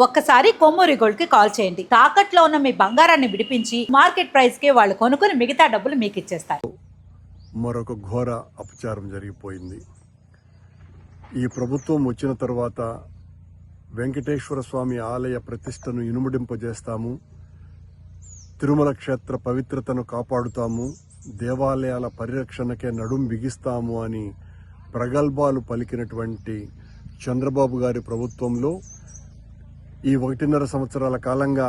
ఒక్కసారి కొమ్మూరి గోల్డ్ కి కాల్ చేయండి. తాకట్లో ఉన్న మీ బంగారాన్ని విడిపించి మార్కెట్ ప్రైస్ కి వాళ్ళు కొనుక్కుని మిగతా డబ్బులు మీకు ఇచ్చేస్తారు. మరొక ఘోర అపచారం జరిగిపోయింది. ఈ ప్రభుత్వం వచ్చిన తర్వాత వెంకటేశ్వర స్వామి ఆలయ ప్రతిష్టను ఇనుముడింపజేస్తాము, తిరుమల క్షేత్ర పవిత్రతను కాపాడుతాము, దేవాలయాల పరిరక్షణకే నడుం బిగిస్తాము అని ప్రగల్భాలు పలికినటువంటి చంద్రబాబు గారి ప్రభుత్వంలో ఈ 1.5 సంవత్సరాల కాలంగా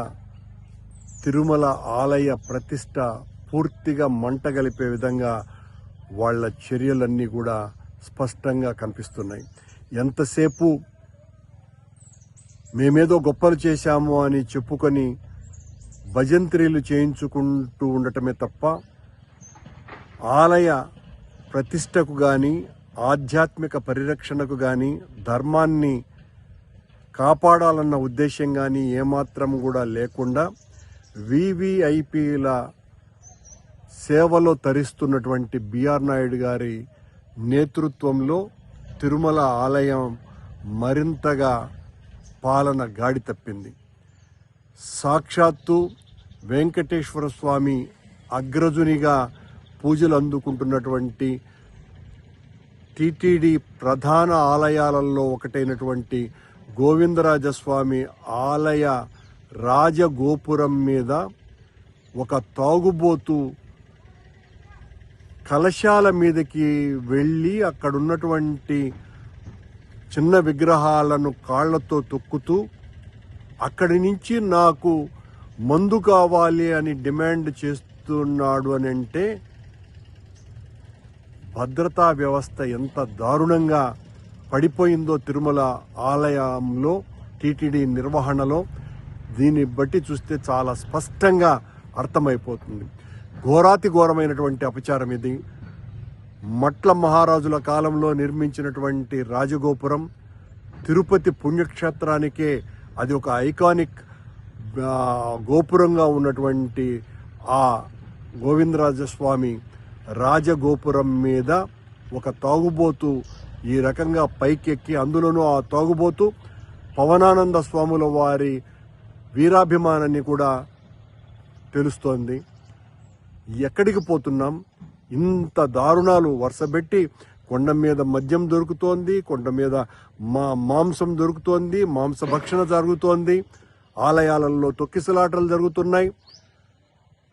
తిరుమల ఆలయ ప్రతిష్ట పూర్తిగా మంటగలిపే విధంగా వాళ్ళ చర్యలన్నీ కూడా స్పష్టంగా కనిపిస్తున్నాయి. ఎంతసేపు మేమేదో గొప్పలు చేశాము అని చెప్పుకొని భజంత్రీలు చేయించుకుంటూ ఉండటమే తప్ప ఆలయ ప్రతిష్టకు కానీ ఆధ్యాత్మిక పరిరక్షణకు కానీ ధర్మాన్ని కాపాడాలన్న ఉద్దేశం కానీ ఏమాత్రం కూడా లేకుండా వివిఐపీల సేవలో తరిస్తున్నటువంటి బిఆర్ నాయుడు గారి నేతృత్వంలో తిరుమల ఆలయం మరింతగా పాలన గాడి తప్పింది. సాక్షాత్తు వెంకటేశ్వర స్వామి అగ్రజునిగా పూజలు అందుకుంటున్నటువంటి టిటిడి ప్రధాన ఆలయాలలో ఒకటైనటువంటి గోవిందరాజస్వామి ఆలయ రాజగోపురం మీద ఒక తాగుబోతు కలశాల మీదకి వెళ్ళి అక్కడున్నటువంటి చిన్న విగ్రహాలను కాళ్లతో తొక్కుతూ అక్కడి నుంచి నాకు మందు కావాలి అని డిమాండ్ చేస్తున్నాడు అని అంటే భద్రతా వ్యవస్థ ఎంత దారుణంగా పడిపోయిందో తిరుమల ఆలయంలో టీటీడీ నిర్వహణలో దీన్ని బట్టి చూస్తే చాలా స్పష్టంగా అర్థమైపోతుంది. ఘోరాతి ఘోరమైనటువంటి అపచారం ఇది. మట్ల మహారాజుల కాలంలో నిర్మించినటువంటి రాజగోపురం తిరుపతి పుణ్యక్షేత్రానికే అది ఒక ఐకానిక్ గోపురంగా ఉన్నటువంటి ఆ గోవిందరాజస్వామి రాజగోపురం మీద ఒక తాగుబోతు ఈ రకంగా పైకెక్కి, అందులోనూ ఆ తాగుబోతు పవనానంద స్వాముల వారి వీరాభిమానాన్ని కూడా తెలుస్తోంది. ఎక్కడికి పోతున్నాం? ఇంత దారుణాలు వరుసబెట్టి కొండ మీద మద్యం దొరుకుతోంది, కొండ మీద మాంసం దొరుకుతోంది, మాంసభక్షణ జరుగుతోంది, ఆలయాలలో తొక్కిసలాటలు జరుగుతున్నాయి.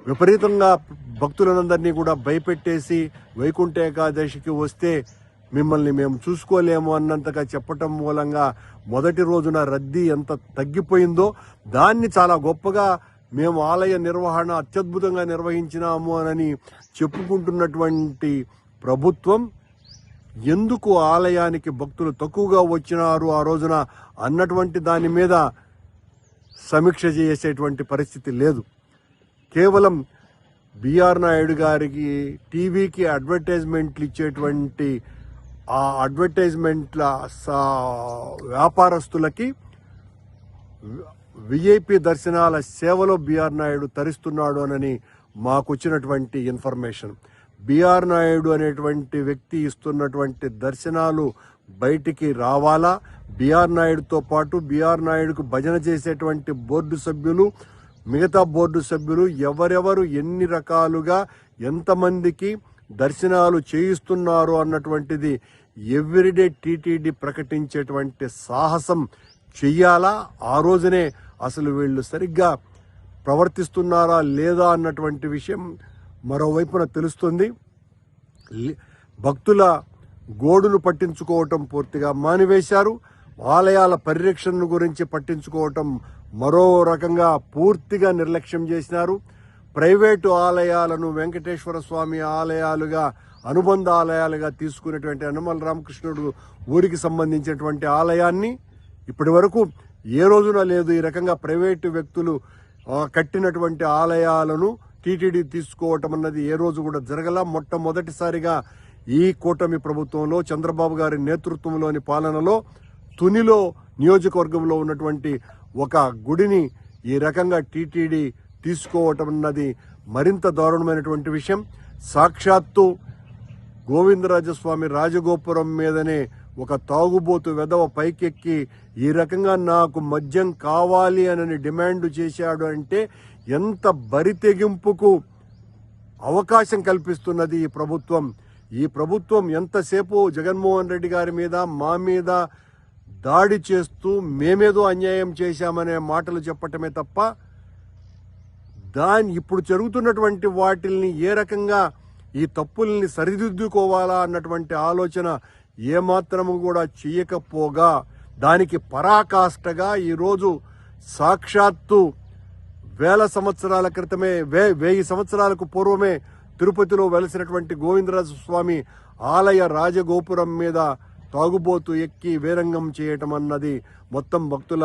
విపరీతంగా భక్తులందరినీ కూడా భయపెట్టేసి వైకుంఠ ఏకాదశికి వస్తే మిమ్మల్ని మేము చూసుకోలేము అన్నంతగా చెప్పటం మూలంగా మొదటి రోజున రద్దీ ఎంత తగ్గిపోయిందో దాన్ని చాలా గొప్పగా మేము ఆలయ నిర్వహణ అత్యద్భుతంగా నిర్వహించినాము అని చెప్పుకుంటున్నటువంటి ప్రభుత్వం ఎందుకు ఆలయానికి భక్తులు తక్కువగా వచ్చినారు ఆ రోజున అన్నటువంటి దాని మీద సమీక్ష చేసేటువంటి పరిస్థితి లేదు. కేవలం బిఆర్ నాయుడు గారికి టీవీకి అడ్వర్టైజ్మెంట్లు ఇచ్చేటువంటి ఆ అడ్వర్టైజ్మెంట్ల వ్యాపారస్తులకి విఐపి దర్శనాల సేవలో బిఆర్ నాయుడు తరిస్తున్నాడు అని మాకు వచ్చినటువంటి ఇన్ఫర్మేషన్. బిఆర్ నాయుడు అనేటువంటి వ్యక్తి ఇస్తున్నటువంటి దర్శనాలు బయటికి రావాలా? బిఆర్ నాయుడుతో పాటు బిఆర్ నాయుడుకు భజన చేసేటువంటి బోర్డు సభ్యులు, మిగతా బోర్డు సభ్యులు ఎవరెవరు ఎన్ని రకాలుగా ఎంతమందికి దర్శనాలు చేయిస్తున్నారు అన్నటువంటిది ఎవ్రీడే టీటీడీ ప్రకటించేటువంటి సాహసం చెయ్యాలా? ఆ రోజునే అసలు వీళ్ళు సరిగ్గా ప్రవర్తిస్తున్నారా లేదా అన్నటువంటి విషయం మరోవైపున తెలుస్తుంది. భక్తుల గోడును పట్టించుకోవటం పూర్తిగా మానివేశారు. ఆలయాల పరిరక్షణ గురించి పట్టించుకోవటం మరో రకంగా పూర్తిగా నిర్లక్ష్యం చేసినారు. ప్రైవేటు ఆలయాలను వెంకటేశ్వర స్వామి ఆలయాలుగా, అనుబంధ ఆలయాలుగా తీసుకునేటువంటి యనమల రామకృష్ణుడు ఊరికి సంబంధించినటువంటి ఆలయాన్ని ఇప్పటి వరకు ఏ రోజున లేదు. ఈ రకంగా ప్రైవేటు వ్యక్తులు కట్టినటువంటి ఆలయాలను టీటీడీ తీసుకోవటం అన్నది ఏ రోజు కూడా జరగల. మొట్టమొదటిసారిగా ఈ కూటమి ప్రభుత్వంలో చంద్రబాబు గారి నేతృత్వంలోని పాలనలో తునిలో నియోజకవర్గంలో ఉన్నటువంటి ఒక గుడిని ఈ రకంగా టీటీడీ తీసుకోవటం అన్నది మరింత దారుణమైనటువంటి విషయం. సాక్షాత్తు గోవిందరాజస్వామి రాజగోపురం మీదనే ఒక తాగుబోతు వెధవ పైకెక్కి ఈ రకంగా నాకు మద్యం కావాలి అని డిమాండ్ చేశాడు అంటే ఎంత బరితెగింపుకు అవకాశం కల్పిస్తున్నది ఈ ప్రభుత్వం. ఈ ప్రభుత్వం ఎంతసేపు జగన్మోహన్ రెడ్డి గారి మీద మా మీద దాడి చేస్తూ మేమేదో అన్యాయం చేశామనే మాటలు చెప్పటమే తప్ప ఇప్పుడు జరుగుతున్నటువంటి వాటిల్ని ఏ రకంగా ఈ తప్పుల్ని సరిదిద్దుకోవాలా అన్నటువంటి ఆలోచన ఏమాత్రము కూడా చేయకపోగా దానికి పరాకాష్ఠగా ఈరోజు సాక్షాత్తు 1000 సంవత్సరాల క్రితమే 1000 సంవత్సరాలకు పూర్వమే తిరుపతిలో వెలిసినటువంటి గోవిందరాజ స్వామి ఆలయ రాజగోపురం మీద తాగుబోతు ఎక్కి వేరంగం చేయటం అన్నది మొత్తం భక్తుల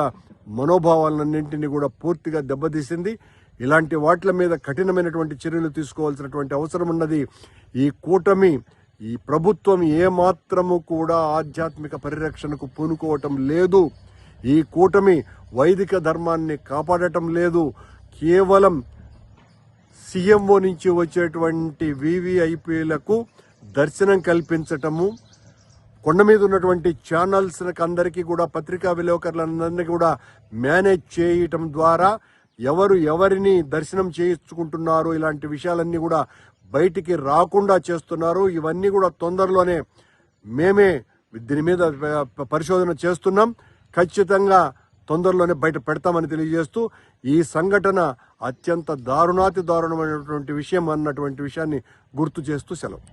మనోభావాలన్నింటినీ కూడా పూర్తిగా దెబ్బతీసింది. ఇలాంటి వాటి మీద కఠినమైనటువంటి చర్యలు తీసుకోవాల్సినటువంటి అవసరం ఉన్నది. ఈ కూటమి ఈ ప్రభుత్వం ఏమాత్రము కూడా ఆధ్యాత్మిక పరిరక్షణకు పూనుకోవటం లేదు. ఈ కూటమి వైదిక ధర్మాన్ని కాపాడటం లేదు. కేవలం సీఎంఓ నుంచి వచ్చేటువంటి వీవీఐపీలకు దర్శనం కల్పించటము, కొండ మీద ఉన్నటువంటి ఛానల్స్ అందరికీ కూడా పత్రికా విలేకరులందరినీ కూడా మేనేజ్ చేయటం ద్వారా ఎవరు ఎవరిని దర్శనం చేయించుకుంటున్నారు ఇలాంటి విషయాలన్నీ కూడా బయటికి రాకుండా చేస్తున్నారు. ఇవన్నీ కూడా తొందరలోనే మేమే దీని మీద పరిశోధన చేస్తున్నాం. ఖచ్చితంగా తొందరలోనే బయట పెడతామని తెలియజేస్తూ ఈ సంఘటన అత్యంత దారుణాతి దారుణమైనటువంటి విషయం అన్నటువంటి విషయాన్ని గుర్తు చేస్తూ సెలవు.